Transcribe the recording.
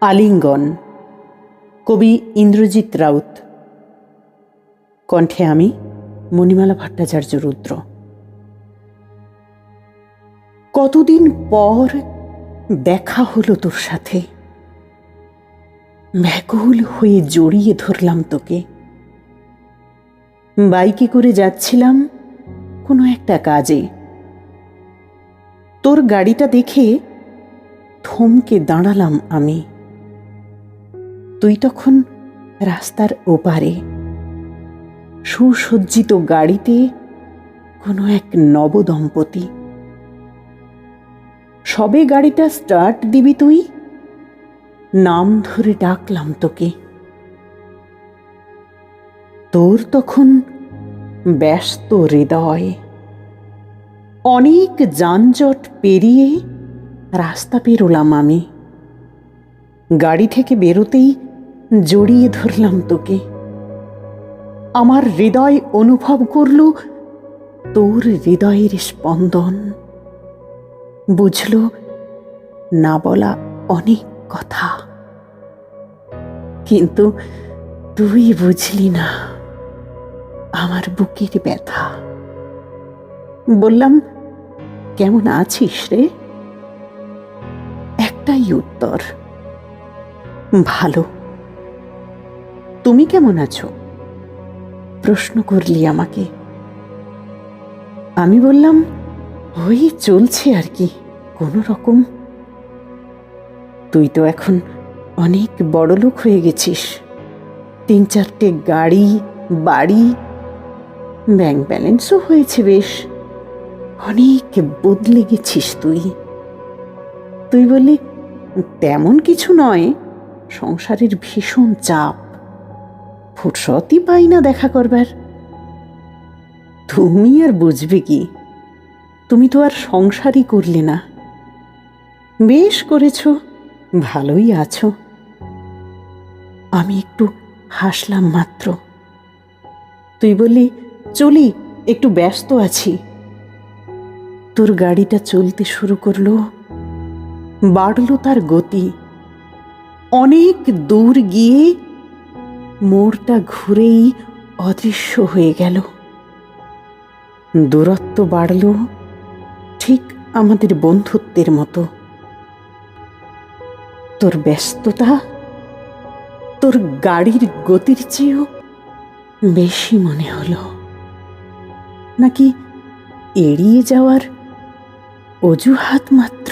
আলিঙ্গন, কবি ইন্দ্রজিৎ রাউত। কণ্ঠে আমি, মণিমালা ভট্টাচার্য রুদ্র। কতদিন পর দেখা হলো তোর সাথে, ব্যাকুল হয়ে জড়িয়ে ধরলাম তোকে। বাইকে করে যাচ্ছিলাম কোনো একটা কাজে, তোর গাড়িটা দেখে থমকে দাঁড়ালাম আমি। তুই তখন রাস্তার ওপারে, সুসজ্জিত গাড়িতে কোনো এক নবদম্পতি। সবে গাড়িটা স্টার্ট দিবি তুই, নাম ধরে ডাকলাম তোকে। তোর তখন ব্যস্ত হৃদয়, অনেক যানজট পেরিয়ে রাস্তা পেরোলাম আমি। গাড়ি থেকে বেরোতেই জড়িয়ে ধরলাম তোকে। আমার হৃদয় অনুভব করল তোর হৃদয়ের স্পন্দন, বুঝল না বলা অনেক কথা, কিন্তু তুই বুঝলি না আমার বুকের ব্যথা। বললাম, কেমন আছিস রে? একটাই উত্তর, ভালো। তুমি কেমন আছো? প্রশ্ন করলি আমাকে। আমি বললাম, ওই চলছে আর কি, কোনো রকম। তুই তো এখন অনেক বড়লোক হয়ে গেছিস, 3-4টে গাড়ি, বাড়ি, ব্যাংক ব্যালেন্সও হয়েছে বেশ। অনেক বদলে গেছিস তুই। তুই বললি, তেমন কিছু নয়, সংসারের ভীষণ চাপ, ফুরসতই পাই না দেখা করবার। তুমি আর বুঝবে কি, তুমি তো আর সংসারই করলে না। বেশ করেছ, ভালোই আছো। আমি একটু হাসলাম মাত্র। তুই বললি, চলি, একটু ব্যস্ত আছি। তোর গাড়িটা চলতে শুরু করলো, বাড়ল তার গতি। অনেক দূর গিয়ে মোড়টা ঘুরেই অদৃশ্য হয়ে গেল। দূরত্ব বাড়ল ঠিক আমাদের বন্ধুত্বের মতো। তোর ব্যস্ততা তোর গাড়ির গতির চেয়েও বেশি মনে হলো, নাকি এড়িয়ে যাওয়ার অজুহাত মাত্র?